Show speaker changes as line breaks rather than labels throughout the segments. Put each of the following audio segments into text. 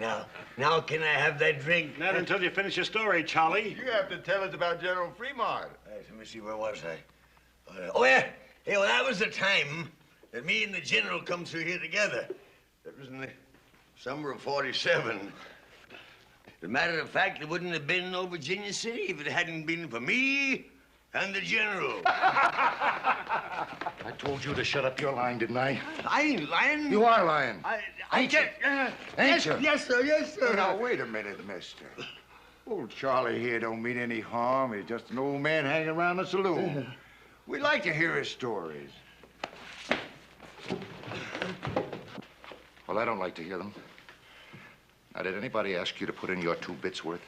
Now can I have that drink?
Not until you finish your story, Charlie.
You have to tell us about General Fremont.
Let me see, where was I? Oh, yeah. Hey, well, that was the time that me and the general come through here together. That was in the summer of '47. As a matter of fact, there wouldn't have been no Virginia City if it hadn't been for me and the general.
I told you to shut up your lying, didn't I?
I ain't lying.
You are lying.
Ain't you?
Ain't you?
Yes, sir, yes, sir.
Now, wait a minute, mister. Old Charlie here don't mean any harm. He's just an old man hanging around the saloon. We like to hear his stories. Well, I don't like to hear them. Now, did anybody ask you to put in your 2 bits worth?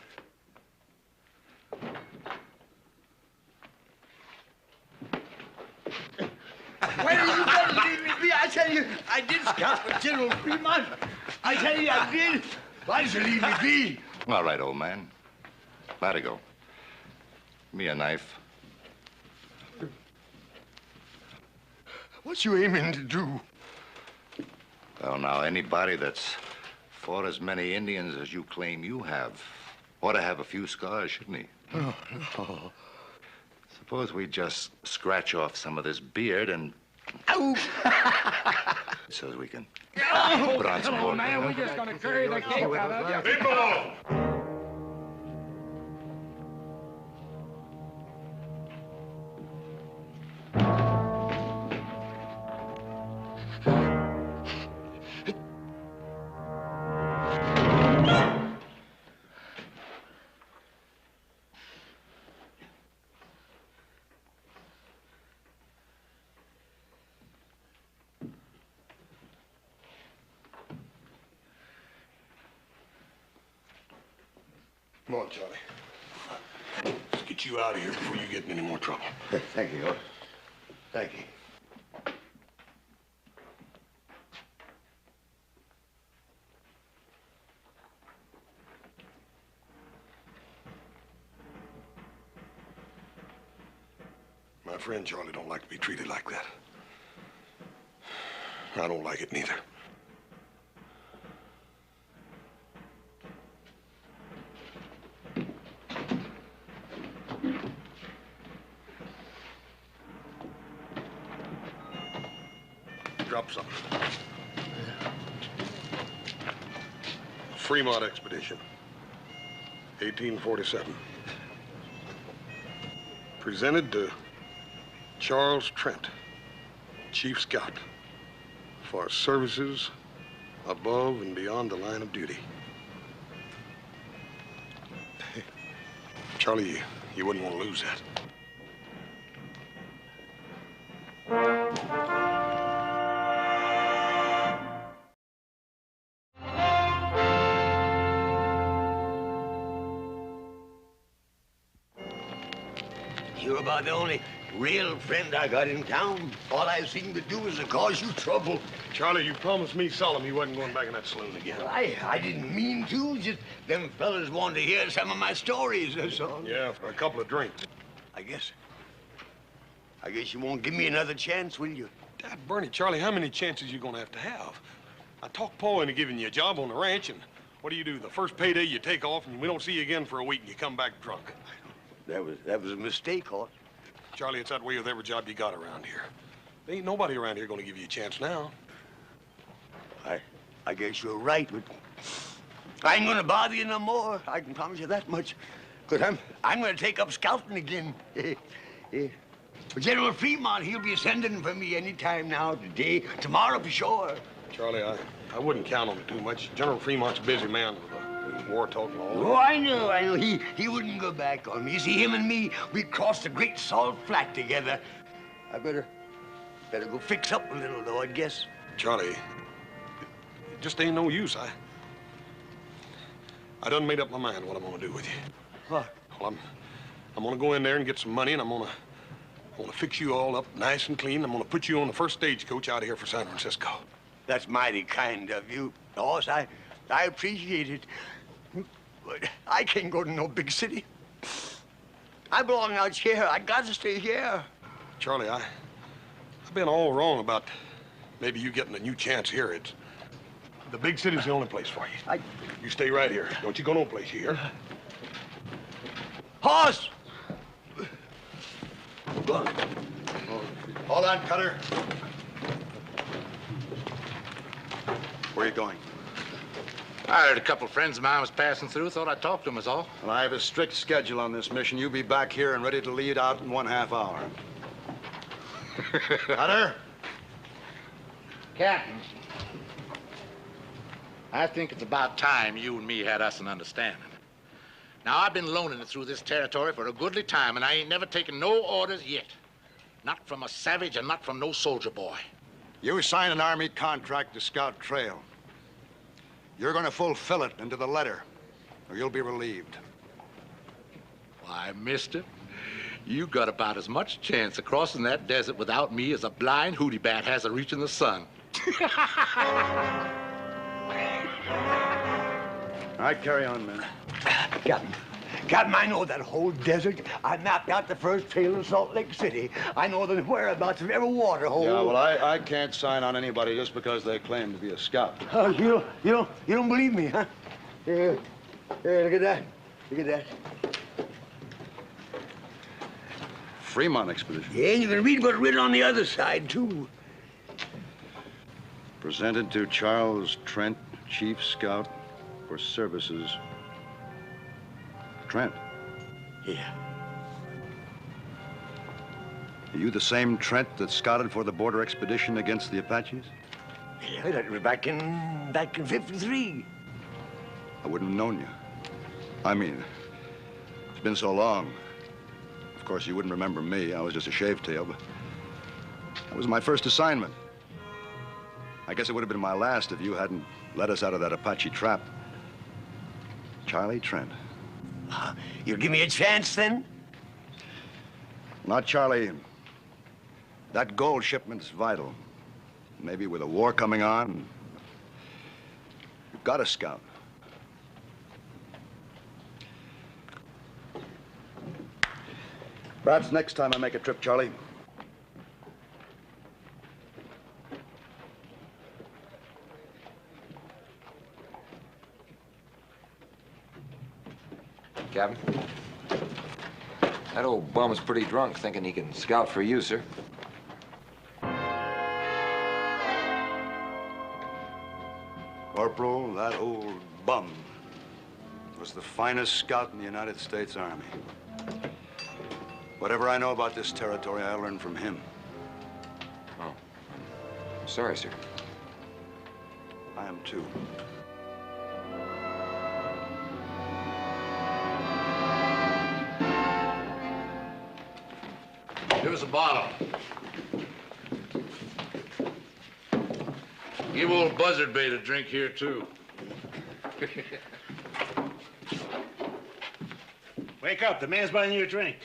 Why don't you better leave me be? I tell you, I did scout with General Fremont. I tell you, I did. Why don't you leave me be?
All right, old man. Let it go. Give me a knife.
What you aiming to do?
Well, now, anybody that's fought as many Indians as you claim you have ought to have a few scars, shouldn't he?
Oh, no.
Suppose we just scratch off some of this beard and...
Ow!
So as we can
Oh,
put on some more.
man, we're just gonna carry the cake out of you.
People! Come on, Charlie. Let's get you out of here before you get in any more trouble.
Thank you, Otis. Thank you.
My friend Charlie don't like to be treated like that. I don't like it neither. Drop something. Fremont Expedition, 1847. Presented to Charles Trent, Chief Scout, for services above and beyond the line of duty. Charlie, you wouldn't want to lose that.
You're about the only real friend I got in town. All I seem to do is to cause you trouble.
Charlie, you promised me solemn you wasn't going back in that saloon again.
Well, I didn't mean to. Just them fellas wanted to hear some of my stories, that's all.
Yeah, for a couple of drinks.
I guess you won't give me another chance, will you?
Dad, Bernie, Charlie, how many chances you gonna have to have? I talked Paul into giving you a job on the ranch, and what do? The first payday you take off, and we don't see you again for a week, and you come back drunk.
That was a mistake, Hort.
Charlie, it's that way with every job you got around here. There ain't nobody around here gonna give you a chance now.
I guess you're right, but I ain't gonna bother you no more. I can promise you that much. Because I'm gonna take up scouting again. General Fremont, he'll be sending for me any time now, today, tomorrow for sure.
Charlie, I wouldn't count on it too much. General Fremont's a busy man with war talk and all.
Oh, I know. He wouldn't go back on me. You see, him and me, we crossed the Great Salt Flat together. I better go fix up a little, though, I guess.
Charlie, it just ain't no use. I done made up my mind what I'm gonna do with you.
What?
Well, I'm gonna go in there and get some money, and I'm gonna fix you all up nice and clean. I'm gonna put you on the first stagecoach out of here for San Francisco.
That's mighty kind of you, boss. I appreciate it. But I can't go to no big city. I belong out here. I got to stay here.
Charlie, I've been all wrong about maybe you getting a new chance here. The big city's the only place for you. You stay right here. Don't you go no place here.
Horse!
Hold on, Cutter. Where are you going?
I heard a couple of friends of mine was passing through. Thought I'd talk to them is all.
Well, I have a strict schedule on this mission. You'll be back here and ready to lead out in 1/2 hour. Cutter?
Captain, I think it's about time you and me had us an understanding. Now, I've been loaning it through this territory for a goodly time, and I ain't never taken no orders yet. Not from a savage and not from no soldier boy.
You signed an Army contract to scout trail. You're going to fulfill it into the letter, or you'll be relieved.
Why, mister, you got about as much chance of crossing that desert without me as a blind hootie bat has of reaching the sun.
All right, carry on, man.
Captain, I know that whole desert. I mapped out the first trail in Salt Lake City. I know the whereabouts of every water hole.
Yeah, well, I can't sign on anybody just because they claim to be a scout.
Oh, you don't believe me, huh? Here, look at that. Look at that.
Fremont expedition.
Yeah, and you can read what's written on the other side, too.
Presented to Charles Trent, Chief Scout for Services. Trent.
Yeah.
Are you the same Trent that scouted for the border expedition against the Apaches?
Yeah, that was back in 53.
I wouldn't have known you. I mean, it's been so long. Of course, you wouldn't remember me. I was just a shavetail, but that was my first assignment. I guess it would have been my last if you hadn't let us out of that Apache trap. Charlie Trent.
You'll give me a chance, then?
Not Charlie. That gold shipment's vital. Maybe with a war coming on, you've got to scout. Perhaps next time I make a trip, Charlie.
Captain, that old bum's pretty drunk, thinking he can scout for you, sir.
Corporal, that old bum was the finest scout in the United States Army. Whatever I know about this territory, I learned from him.
Oh, I'm sorry, sir.
I am too.
Give us a bottle. Give old Buzzard Bait a drink here, too.
Wake up. The man's buying you a drink.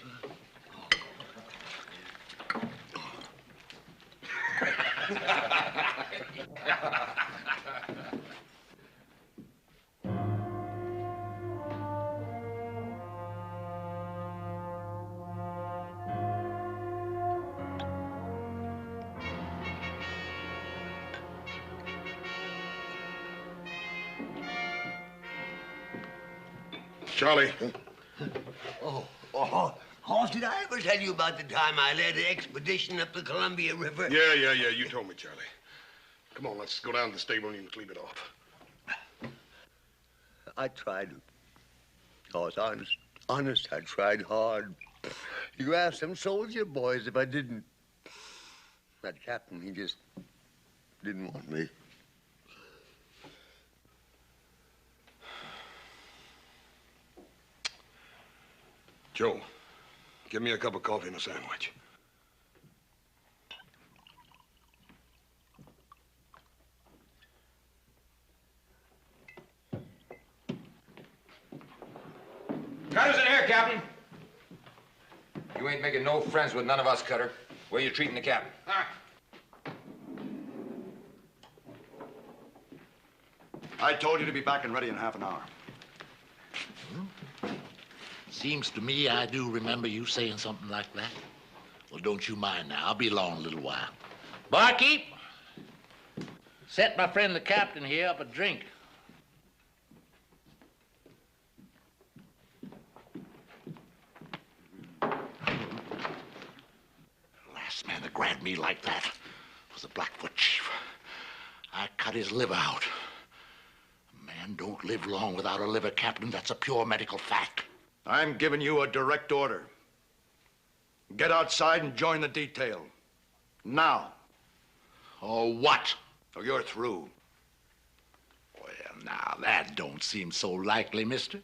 Charlie.
Hoss, did I ever tell you about the time I led an expedition up the Columbia River?
Yeah. You told me, Charlie. Come on, let's go down to the stable and you can clean it off.
I tried. Hoss, honest, I tried hard. You ask them soldier boys if I didn't. That captain, he just didn't want me.
Joe, give me a cup of coffee and a sandwich.
Cutter's in here, Captain. You ain't making no friends with none of us, Cutter. Where you treating the captain?
I told you to be back and ready in half an hour.
Seems to me I do remember you saying something like that. Well, don't you mind now. I'll be along a little while. Barkeep! Set my friend the captain here up a drink. Last man that grabbed me like that was the Blackfoot chief. I cut his liver out. A man don't live long without a liver, Captain. That's a pure medical fact.
I'm giving you a direct order. Get outside and join the detail. Now.
Or what?
Or you're through.
Well, now, that don't seem so likely, mister.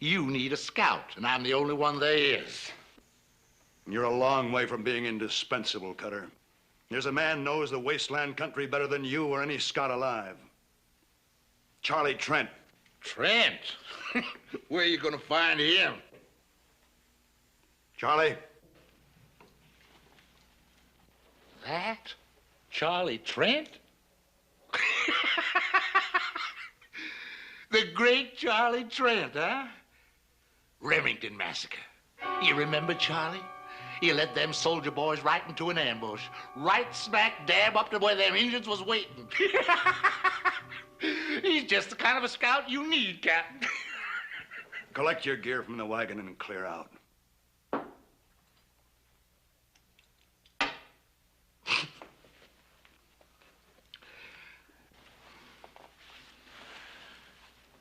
You need a scout, and I'm the only one there is.
You're a long way from being indispensable, Cutter. There's a man knows the wasteland country better than you or any scout alive. Charlie Trent.
Trent? Where are you going to find him?
Charlie?
That? Charlie Trent? The great Charlie Trent, huh? Remington massacre. You remember Charlie? He led them soldier boys right into an ambush. Right smack dab up to where them Indians was waiting. He's just the kind of a scout you need, Captain.
Collect your gear from the wagon and clear out.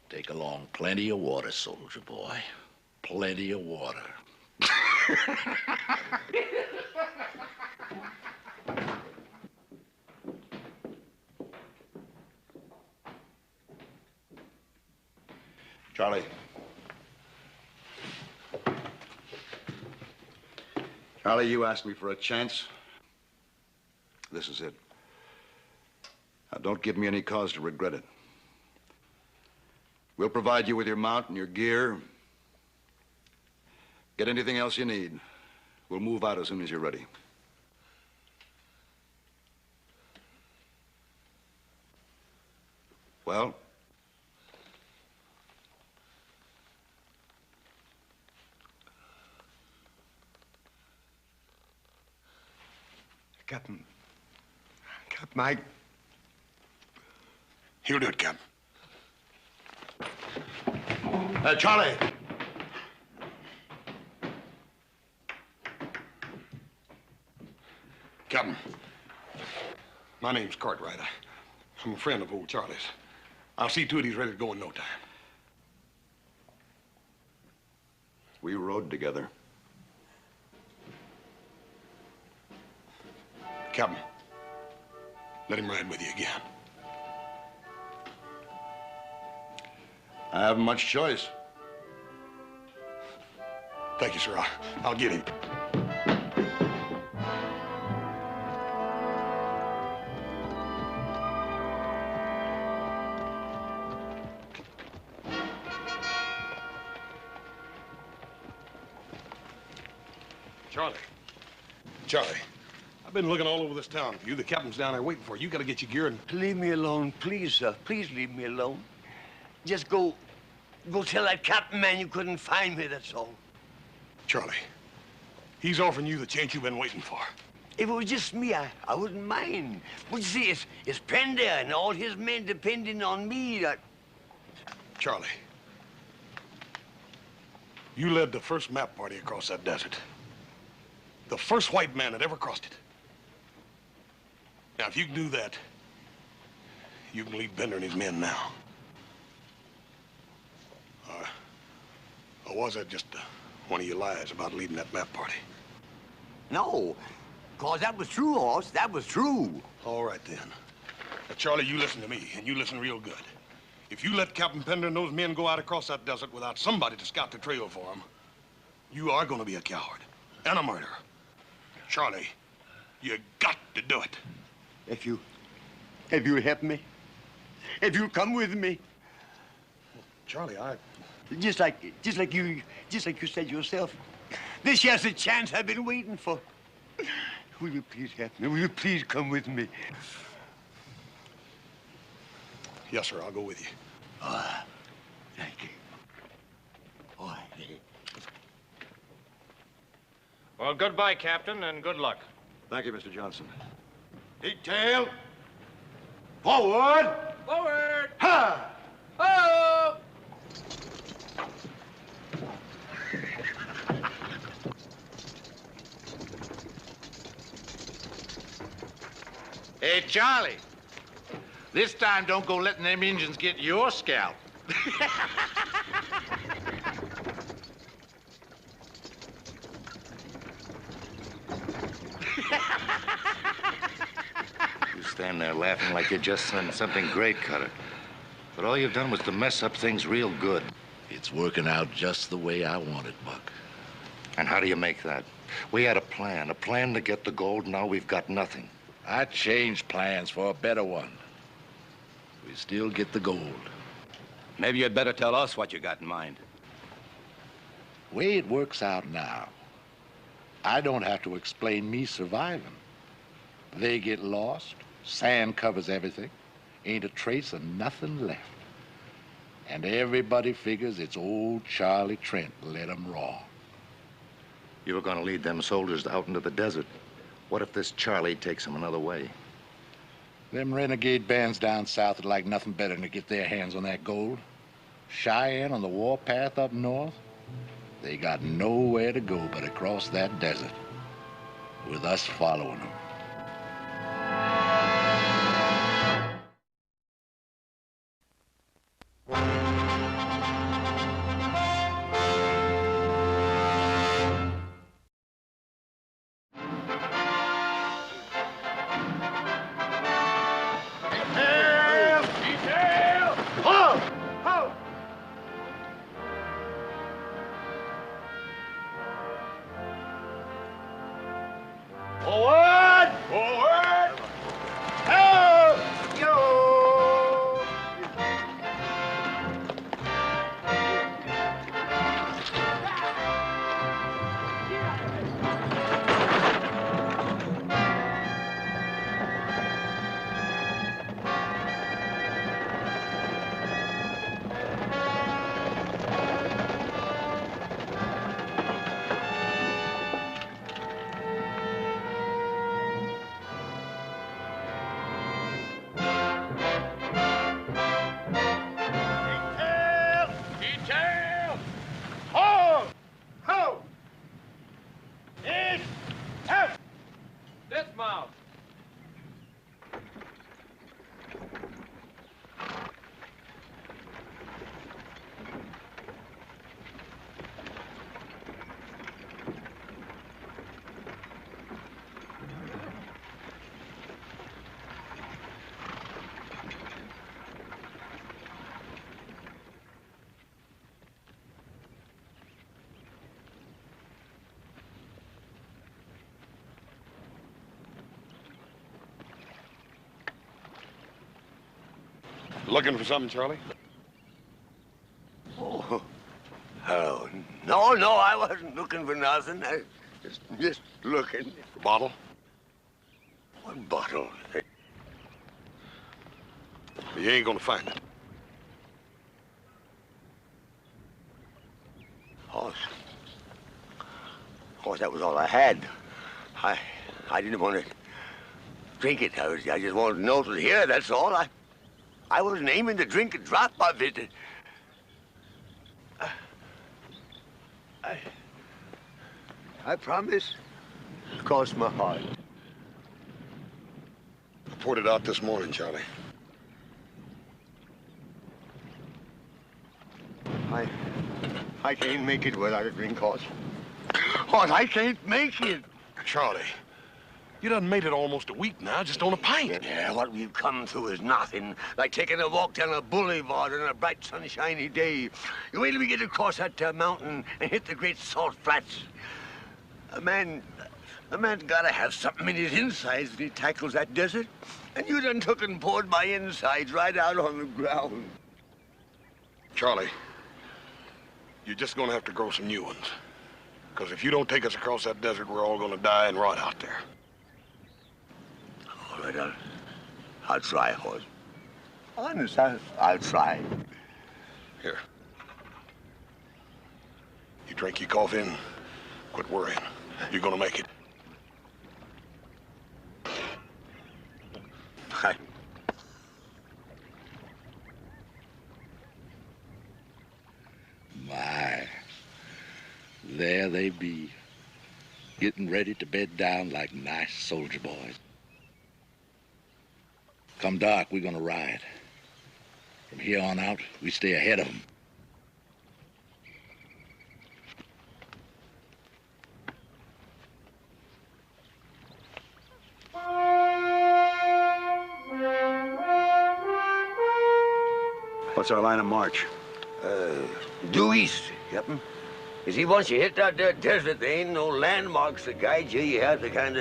Take along plenty of water, soldier boy. Plenty of water.
Charlie. Charlie, you asked me for a chance. This is it. Now, don't give me any cause to regret it. We'll provide you with your mount and your gear. Get anything else you need. We'll move out as soon as you're ready. Well?
Captain, Mike.
He'll do it, Captain.
Charlie.
Captain, my name's Cartwright. I'm a friend of old Charlie's. I'll see to it he's ready to go in no time.
We rode together.
Captain, let him ride with you again.
I haven't much choice.
Thank you, sir. I'll get him. Charlie, I've been looking all over this town for you. The captain's down there waiting for you. You got to get your gear and...
Leave me alone, please, sir. Please leave me alone. Just go tell that captain man you couldn't find me, that's all.
Charlie, he's offering you the chance you've been waiting for.
If it was just me, I wouldn't mind. But you see, it's Pender and all his men depending on me.
Charlie, you led the first map party across that desert. The first white man that ever crossed it. Now, if you can do that, you can lead Bender and his men now. Or was that just one of your lies about leading that map party?
No, because that was true, Hoss. That was true.
All right, then. Now, Charlie, you listen to me, and you listen real good. If you let Captain Pender and those men go out across that desert without somebody to scout the trail for them, you are going to be a coward and a murderer. Charlie, you got to do it.
If you'll help me, if you'll come with me.
Charlie,
Just like you said yourself. This here's the chance I've been waiting for. Will you please help me? Will you please come with me?
Yes, sir, I'll go with you.
Thank you. Oh,
Well, goodbye, Captain, and good luck.
Thank you, Mr. Johnson.
Detail.
Forward!
Forward!
Ha!
Oh!
Hey, Charlie. This time don't go letting them Indians get your scalp.
You stand there laughing like you just done something great, Cutter. But all you've done was to mess up things real good.
It's working out just the way I want it, Buck.
And how do you make that? We had a plan to get the gold. Now we've got nothing.
I changed plans for a better one. We still get the gold.
Maybe you'd better tell us what you got in mind.
Way it works out now, I don't have to explain me surviving. They get lost, sand covers everything, ain't a trace of nothing left. And everybody figures it's old Charlie Trent led 'em wrong.
You were going to lead them soldiers out into the desert. What if this Charlie takes them another way?
Them renegade bands down south would like nothing better than to get their hands on that gold. Cheyenne on the warpath up north, they got nowhere to go but across that desert, with us following them.
Forward!
Forward!
Help! Yo!
Detail!
Ho! Ho! East! Out!
Dismount!
Looking for something, Charlie?
Oh, no, I wasn't looking for nothing. I just looking.
Bottle?
What bottle?
You ain't gonna find it.
Of course, that was all I had. I didn't want to drink it. I just wanted to know it was here, that's all. I wasn't aiming to drink a drop of it. I promise. Cross my heart.
I poured it out this morning, Charlie.
I can't make it without a drink, Hoss. Hoss, I can't make it.
Charlie, you done made it almost a week now, just on a pint.
Yeah, what we've come through is nothing. Like taking a walk down a boulevard on a bright, sunshiny day. You wait till we get across that mountain and hit the great salt flats. A man's gotta have something in his insides when he tackles that desert. And you done took and poured my insides right out on the ground.
Charlie, you're just gonna have to grow some new ones. Because if you don't take us across that desert, we're all gonna die and rot out there.
All right, I'll try, Hoss. Honest, I'll try.
Here. You drink your coffee and quit worrying. You're gonna make it.
be getting ready to bed down like nice soldier boys. Come dark, we're gonna ride. From here on out, we stay ahead of them.
What's our line of march?
Due east, Captain. You see, once you hit that there desert, there ain't no landmarks to guide you. You have to kind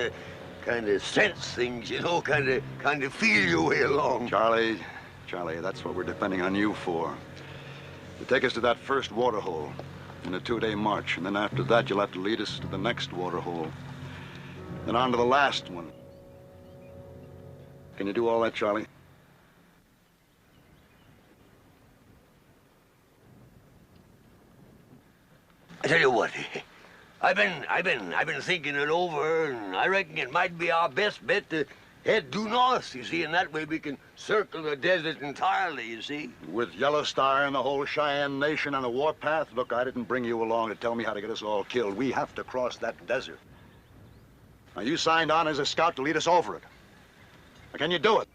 of sense things, you know, kind of feel your way along.
Charlie, that's what we're depending on you for. To take us to that first water hole in a 2-day march, and then after that, you'll have to lead us to the next water hole, then on to the last one. Can you do all that, Charlie?
I tell you what, I've been thinking it over, and I reckon it might be our best bet to head due north, you see, and that way we can circle the desert entirely, you see.
With Yellow Star and the whole Cheyenne Nation on the warpath? Look, I didn't bring you along to tell me how to get us all killed. We have to cross that desert. Now, you signed on as a scout to lead us over it. Now, can you do it?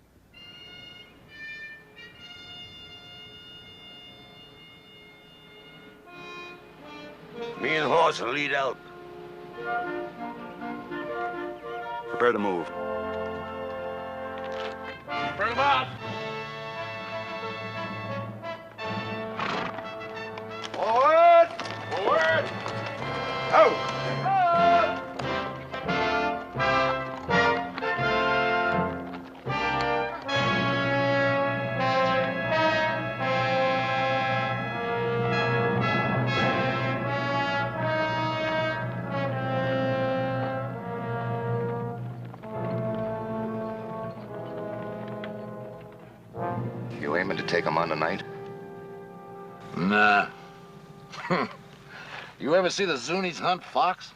Me and Horse will lead out.
Prepare to move.
Bring them out.
Forward! Forward! Out!
You aiming to take them on tonight?
Nah. You ever see the Zuni's hunt fox?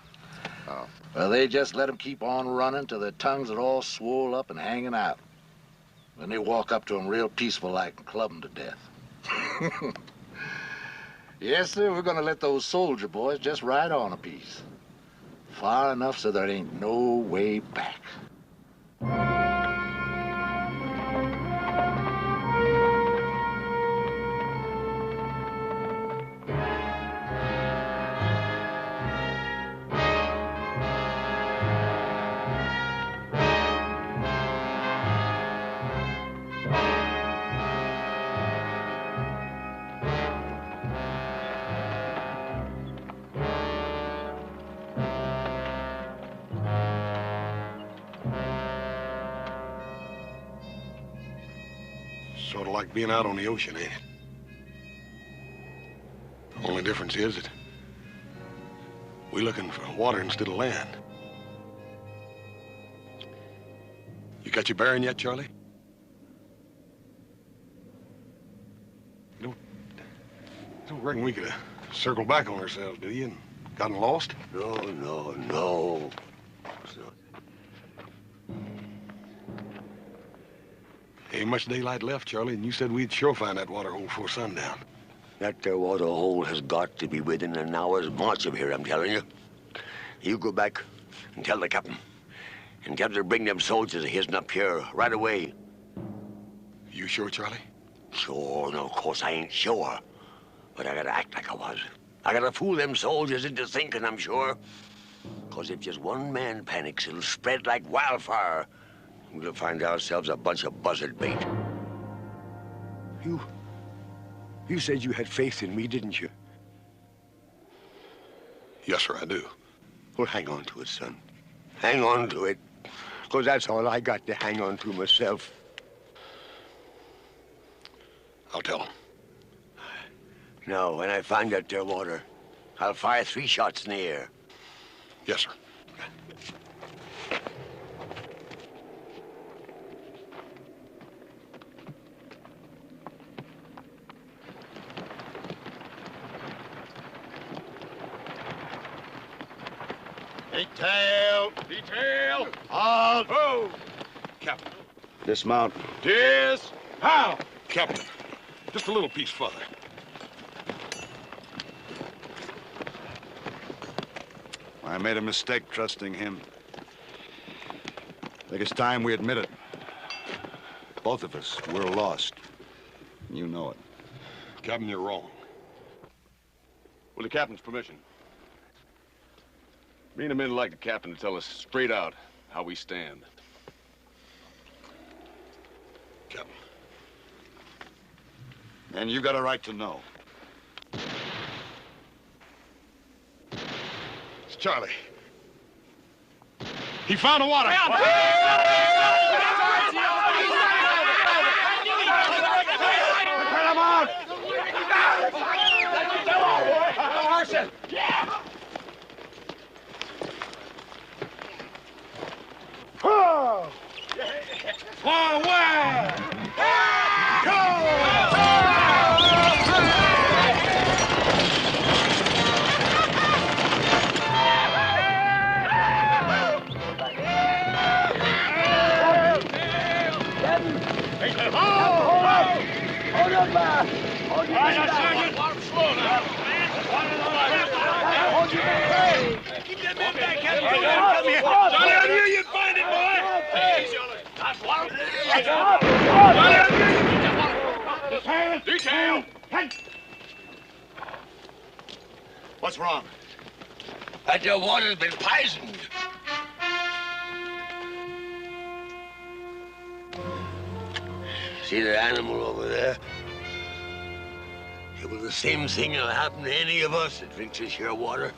Oh.
Well, they just let them keep on running till their tongues are all swole up and hanging out. Then they walk up to them real peaceful-like and club them to death. Yes, sir, we're gonna let those soldier boys just ride on a piece. Far enough so there ain't no way back.
Sort of like being out on the ocean, ain't it? Only difference is that we're looking for water instead of land. You got your bearing yet, Charlie? You don't reckon we could have circled back on ourselves, do you, and gotten lost?
No.
Ain't much daylight left, Charlie, and you said we'd sure find that water hole before sundown.
That there water hole has got to be within an hour's march of here, I'm telling you. You go back and tell the captain. And tell him to bring them soldiers of his up here right away.
You sure, Charlie?
Sure, no, of course I ain't sure. But I gotta act like I was. I gotta fool them soldiers into thinking I'm sure. 'Cause if just one man panics, it'll spread like wildfire. We'll find ourselves a bunch of buzzard bait. You said you had faith in me, didn't you?
Yes, sir, I do.
Well, hang on to it, son. Hang on to it. 'Cause that's all I got to hang on to myself.
I'll tell him.
Now, when I find that there water, I'll fire 3 shots in the air.
Yes, sir.
Detail! Halt! Move!
Captain.
Dismount.
How?
Captain, just a little piece further.
I made a mistake trusting him. I think it's time we admit it. Both of us, we're lost. You know it.
Captain, you're wrong.
With the captain's permission, me and the men would like the captain to tell us straight out how we stand.
Captain.
And you got a right to know.
It's Charlie. He found the water.
What's wrong?
That your water's been poisoned. See the animal over there? It was the same thing that'll happen to any of us that drinks this here water.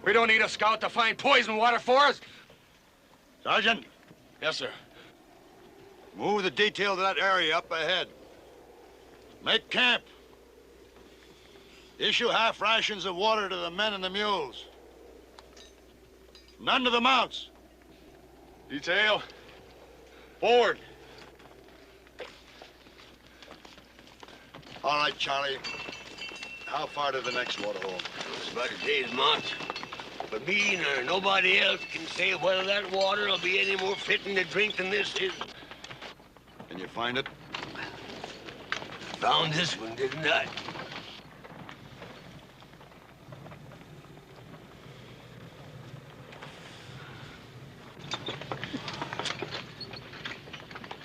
We don't need a scout to find poison water for us.
Sergeant,
Yes, sir.
move the detail to that area up ahead. Make camp. Issue half rations of water to the men and the mules. None to the mounts.
Detail, forward.
All right, Charlie. How far to the next water hole?
It's about a day's march. But me nor nobody else can say whether that water will be any more fitting to drink than this is.
Can you find it?
Found this one, didn't I?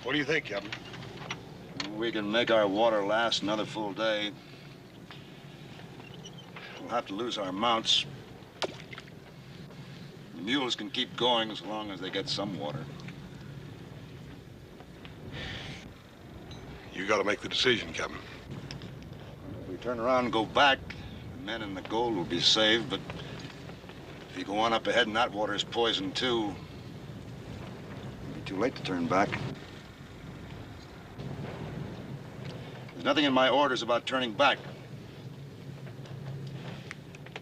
What do you think, Captain?
We can make our water last another full day. We'll have to lose our mounts. The mules can keep going as long as they get some water.
You got to make the decision, Captain.
If we turn around and go back, the men and the gold will be saved, but if you go on up ahead and that water is poisoned too, it'll be too late to turn back. There's nothing in my orders about turning back.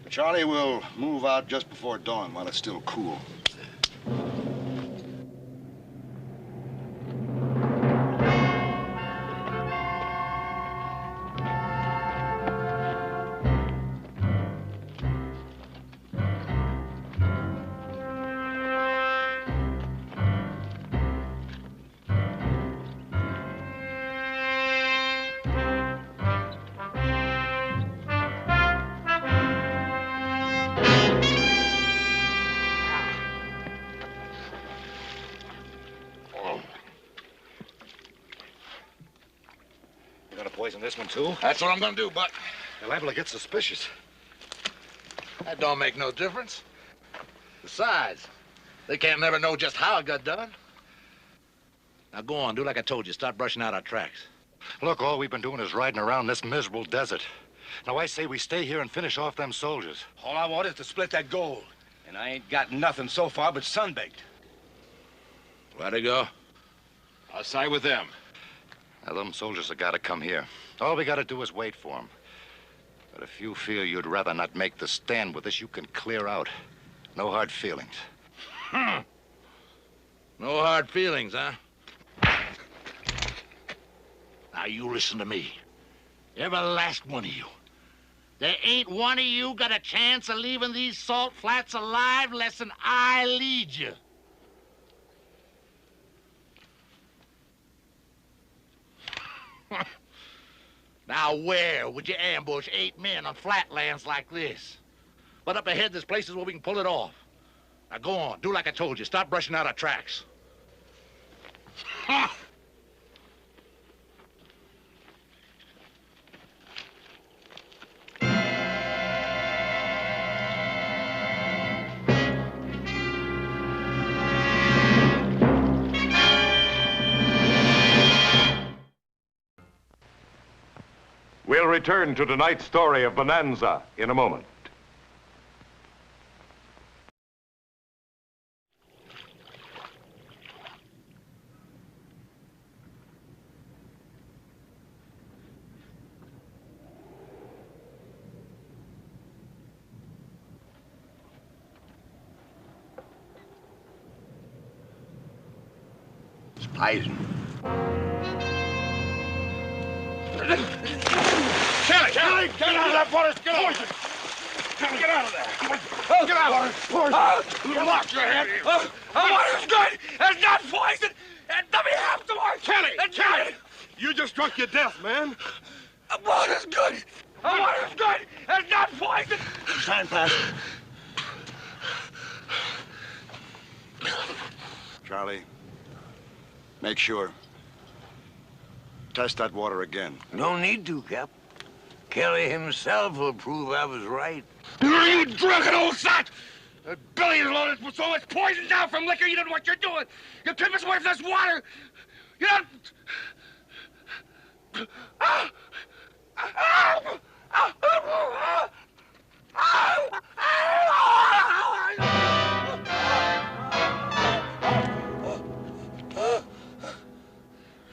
Charlie will move out just before dawn while it's still cool.
Poison this one, too?
That's what I'm gonna do, Buck.
They're liable to get suspicious.
That don't make no difference. Besides, they can't never know just how it got done. Now go on, do like I told you. Start brushing out our tracks.
Look, all we've been doing is riding around this miserable desert. Now, I say we stay here and finish off them soldiers.
All I want is to split that gold. And I ain't got nothing so far but sunbaked.
Where'd they go?
I'll side with them.
Now, them soldiers have got to come here. All we got to do is wait for them. But if you feel you'd rather not make the stand with us, you can clear out. No hard feelings.
No hard feelings, huh? Now, you listen to me. Every last one of you. There ain't one of you got a chance of leaving these salt flats alive less than I lead you. Now, where would you ambush 8 men on flatlands like this? But up ahead, there's places where we can pull it off. Now go on. Do like I told you. Stop brushing out our tracks. Ha!
We'll return to tonight's story of Bonanza in a moment.
It's poison.
Kelly, get out of that water! Get out! Kelly, get out of there! Get out! Poison! You lost your head!
The water's good! It's not poison! And let me have some more!
Kelly! Kelly! You just drunk your death, man.
The water's good! The water's good! It's not poison!
Time pass.
Charlie, make sure. Test that water again.
No need to, Cap. Kelly himself will prove I was right.
You drunken old sot! The belly is loaded with so much poison down from liquor, you don't know what you're doing. You keep us away from this water. You don't...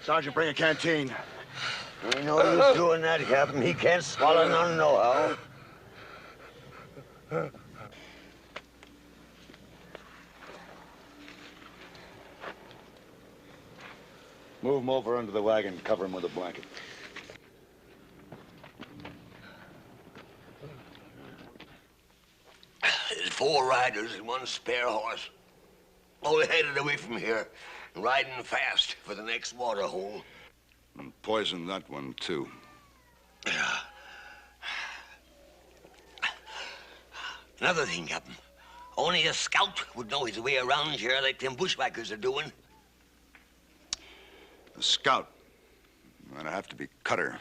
Sergeant, bring a canteen.
Ain't no use doing that, Captain. He can't swallow none nohow.
Move him over under the wagon, cover him with a blanket.
There's 4 riders and 1 spare horse. All headed away from here, riding fast for the next water hole.
And poison that one, too.
Yeah. Another thing, Captain. Only a scout would know his way around here like them bushwhackers are doing.
A scout. That'd have to be Cutter.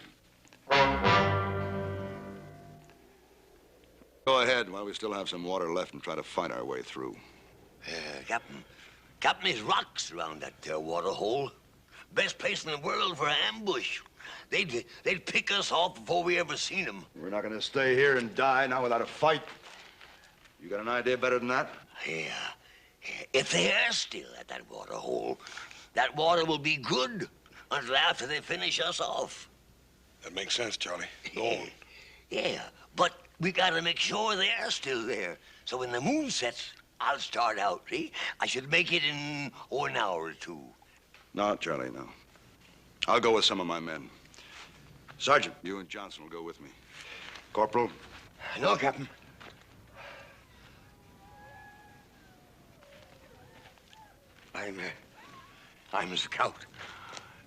Go ahead while we still have some water left and try to fight our way through.
Captain, there's rocks around that there water hole. Best place in the world for an ambush. They'd pick us off before we ever seen them.
We're not going to stay here and die now without a fight. You got an idea better than that?
Yeah. If they're still at that water hole, that water will be good until after they finish us off.
That makes sense, Charlie. Go on.
Yeah, but we gotta make sure they're still there. So when the moon sets, I'll start out, see? I should make it in an hour or 2.
No, Charlie, no. I'll go with some of my men. Sergeant, you and Johnson will go with me. Corporal?
No, Captain. I'm a scout.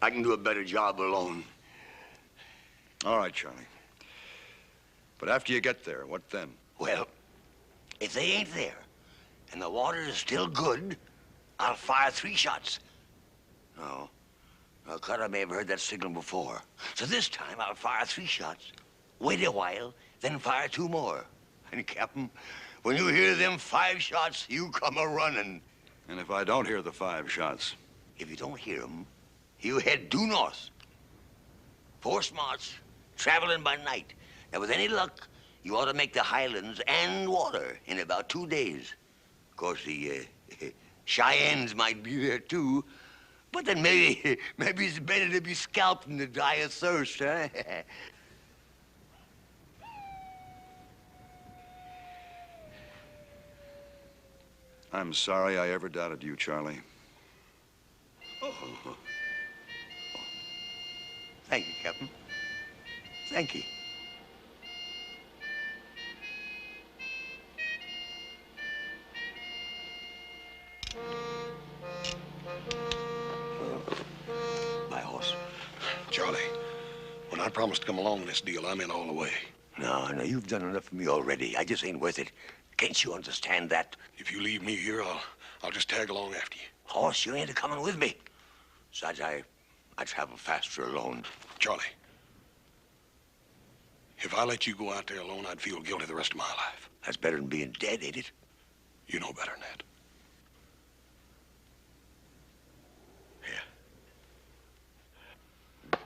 I can do a better job alone.
All right, Charlie. But after you get there, what then?
Well, if they ain't there and the water is still good, I'll fire 3 shots. No. Well, Cutter may have heard that signal before. So this time I'll fire 3 shots, wait a while, then fire 2 more. And, Captain, when you hear them 5 shots, you come a-running.
And if I don't hear the 5 shots?
If you don't hear them, you head due north. 4 march, traveling by night. Now, with any luck, you ought to make the highlands and water in about 2 days. Of course, the Cheyennes might be there, too. But then maybe it's better to be scalped than to die of thirst, huh?
I'm sorry I ever doubted you, Charlie.
Oh. Thank you, Captain. Thank you. My horse.
Charlie, when I promised to come along in this deal, I'm in all the way.
No, you've done enough for me already. I just ain't worth it. Can't you understand that?
If you leave me here, I'll just tag along after you.
Horse, you ain't a-coming with me. Besides, I travel faster alone.
Charlie, if I let you go out there alone, I'd feel guilty the rest of my life.
That's better than being dead, ain't it?
You know better than that.
Yeah.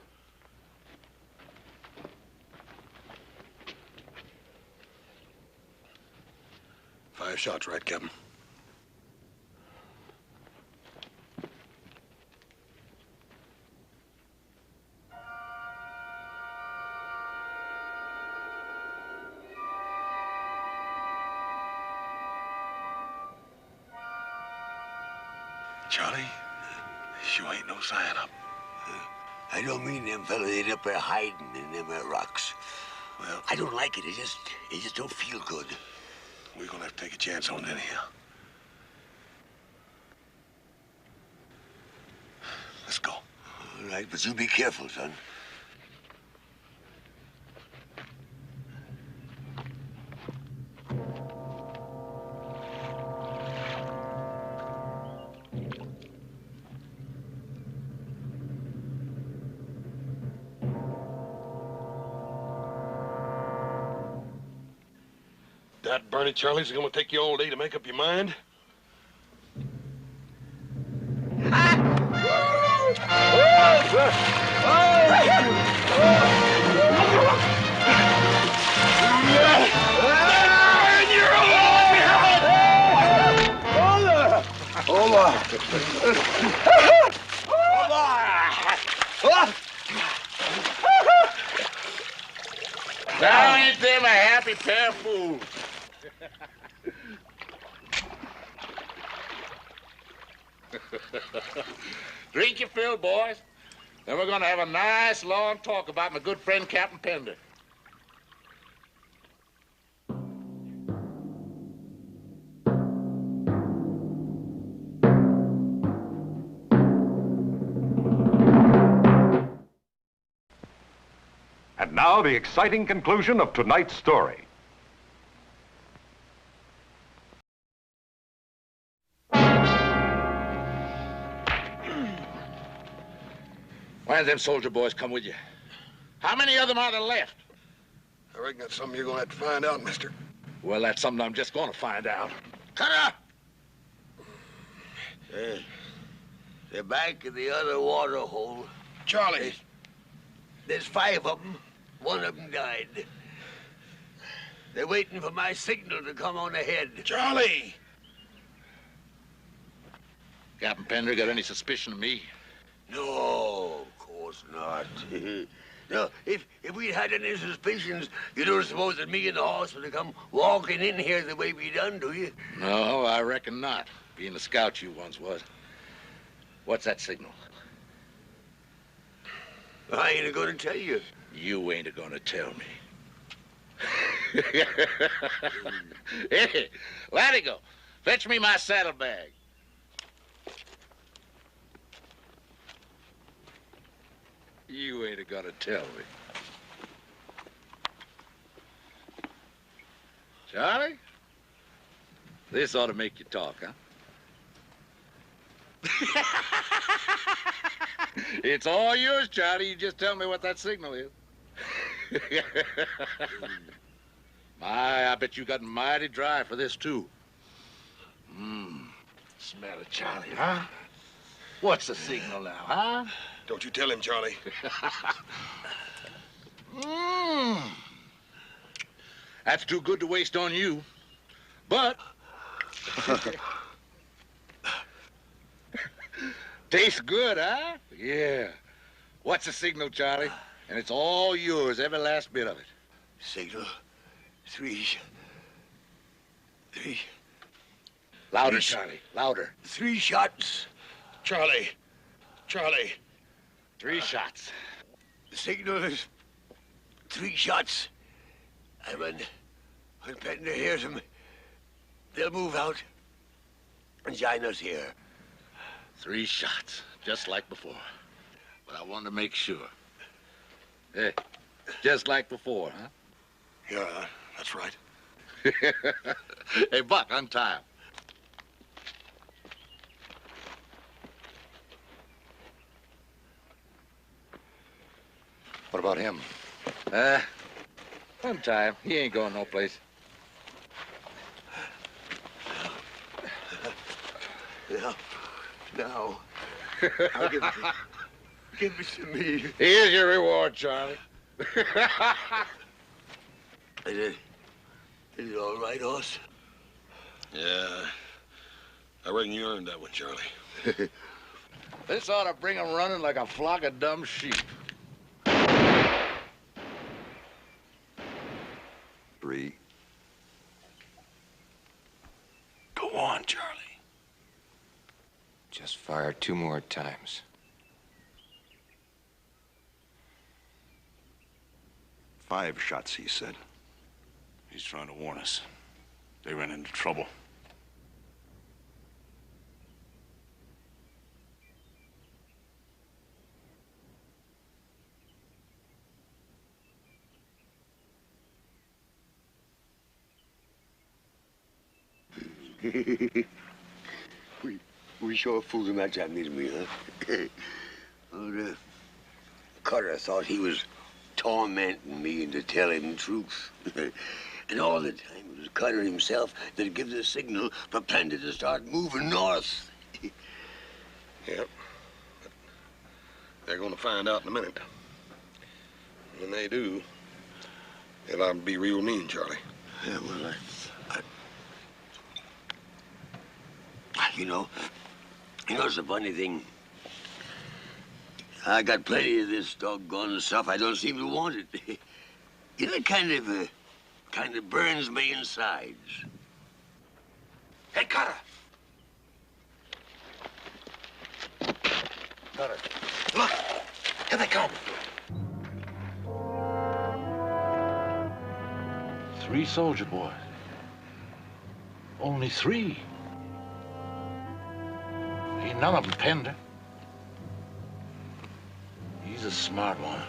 5 shots, right, Captain? Charlie, you ain't no sign up.
I don't mean them fellas ain't up there hiding in them there rocks.
Well,
I don't like it. It just don't feel good.
We're gonna have to take a chance on it anyhow. Let's go.
All right, but you be careful, son.
That Bernie Charlie's gonna take you all day to make up your mind?
Now ain't them a happy pair of fools? Drink your fill, boys. Then we're gonna have a nice long talk about my good friend Captain Pender.
And now the exciting conclusion of tonight's story.
Why them soldier boys come with you? How many of them are there left?
I reckon that's something you're gonna have to find out, mister.
Well, that's something I'm just gonna find out. Cutter!
They're back in the other water hole.
Charlie!
There's 5 of them. 1 of them died. They're waiting for my signal to come on ahead.
Charlie!
Captain Pender got any suspicion of me?
No, of course not. No, if we'd had any suspicions, you don't suppose that me and the horse would have come walking in here the way we done, do you?
No, I reckon not. Being the scout you once was. What's that signal?
I ain't gonna tell you.
You ain't gonna tell me. Hey, Latigo, fetch me my saddlebag. You ain't gonna tell me. Charlie, this ought to make you talk, huh? It's all yours, Charlie. You just tell me what that signal is. I bet you got mighty dry for this, too. Smell it, Charlie, huh? What's the signal now, huh?
Don't you tell him, Charlie.
That's too good to waste on you. But... tastes good, huh? Yeah. What's the signal, Charlie? And it's all yours, every last bit of it.
Signal. 3.
Louder, Charlie. Louder.
3 shots.
Charlie. Charlie.
3 shots.
The signal is 3 shots. And when Pender hears them, they'll move out and join us here.
3 shots, just like before. But I wanted to make sure. Hey, just like before, huh?
Yeah, that's right.
Hey, Buck, untie him.
What about him?
Untie him. He ain't going no place.
Now, give it to me.
Here's your reward, Charlie.
Is it all right, Hoss?
Yeah, I reckon you earned that one, Charlie.
This ought to bring him running like a flock of dumb sheep.
3.
Go on, Charlie.
Just fire 2 more times.
5 shots, he said.
He's trying to warn us. They ran into trouble.
we sure fooled him that time, didn't we, huh? Well, Cutter thought he was tormenting me into telling the truth. And all the time it was Cutter himself that gave the signal for Panda to start moving north.
Yep. But they're going to find out in a minute. When they do, they'll I'll be real mean, Charlie.
Yeah, well, you know, it's a funny thing. I got plenty of this doggone stuff. I don't seem to want it. You know, it kind of burns my insides.
Hey, Cutter! Cutter. Look! Here they come! 3 soldier boys. Only 3. Ain't none of them Pender. He's a smart one.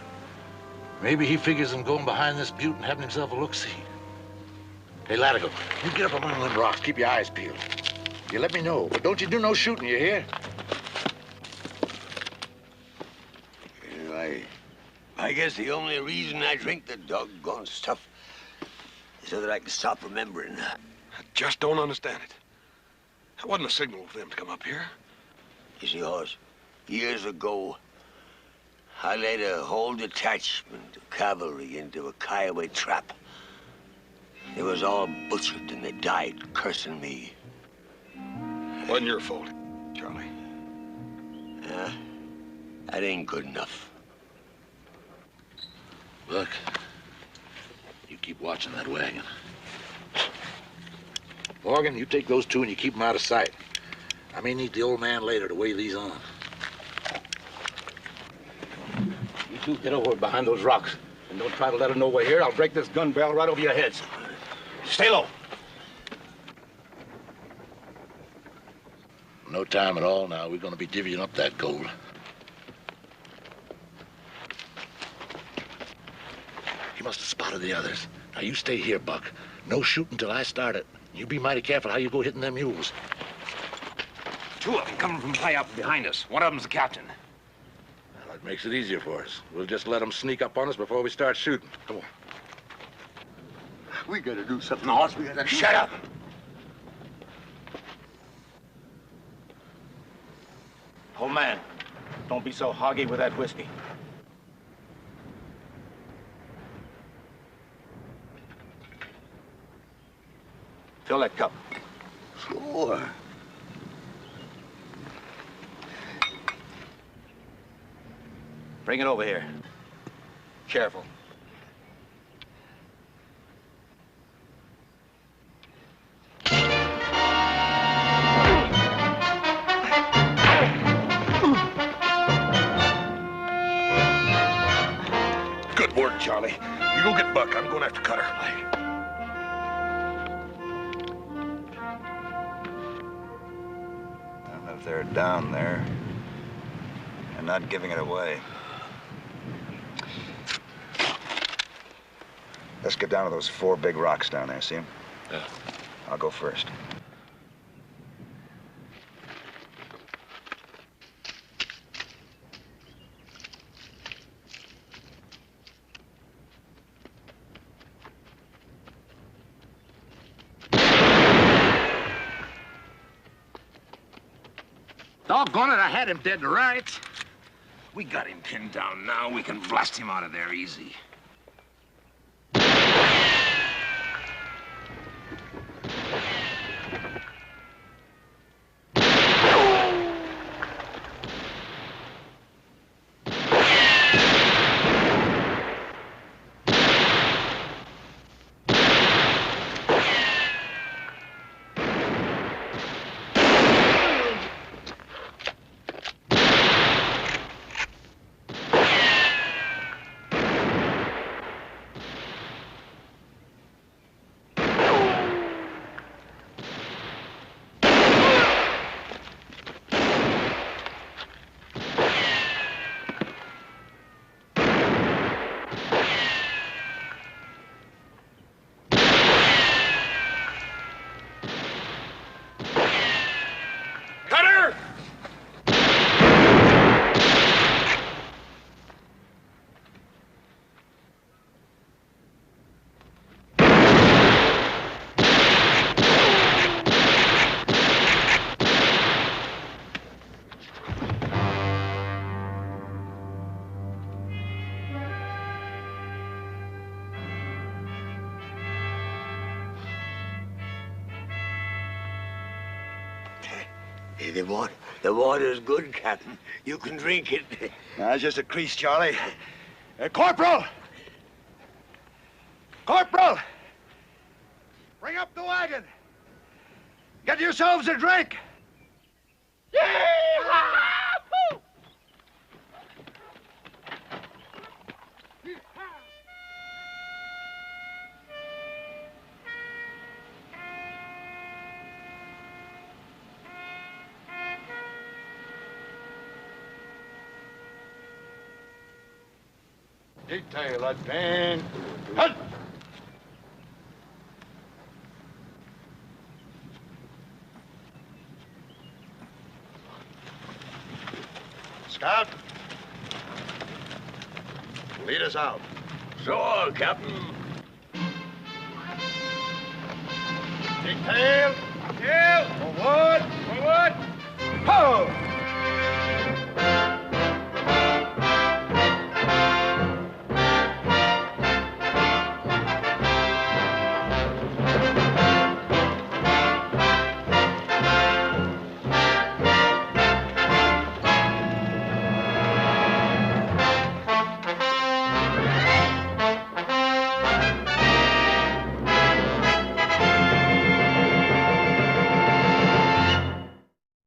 Maybe he figures him going behind this butte and having himself a look-see. Hey, Latigo, you get up among them rocks. Keep your eyes peeled. You let me know, but don't you do no shooting, you hear?
I guess the only reason I drink the doggone stuff is so that I can stop remembering.
I just don't understand it. That wasn't a signal for them to come up here.
You see, Hoss, years ago, I led a whole detachment of cavalry into a Kiowa trap. They was all butchered and they died cursing me.
Wasn't your fault, Charlie.
That ain't good enough.
Look, you keep watching that wagon. Morgan, you take those 2 and you keep them out of sight. I may need the old man later to weigh these on.
You 2 get over behind those rocks. And don't try to let them know we're here. I'll break this gun barrel right over your heads. Stay low.
No time at all now. We're going to be divvying up that gold. He must have spotted the others. Now, you stay here, Buck. No shooting till I start it. You be mighty careful how you go hitting them mules.
2 of them coming from high up behind us. One of them's the captain.
Well, that makes it easier for us. We'll just let them sneak up on us before we start shooting. Come on.
We gotta do something, Hoss. We gotta...
Shut up!
Old man, don't be so hoggy with that whiskey. Fill that cup.
Sure.
Bring it over here. Careful.
Good work, Charlie. You go get Buck. I'm going after Cutter.
And if they're down there and not giving it away. Let's get down to those 4 big rocks down there, see them?
Yeah.
I'll go first.
Doggone it, I had him dead to rights.
We got him pinned down now. We can blast him out of there easy.
Hey, the water's good, Captain. You can drink it.
That's just a crease, Charlie. Corporal! Corporal! Bring up the wagon. Get yourselves a drink. Detail advance. Halt! Scout, lead us out.
Sure, Captain.
Detail,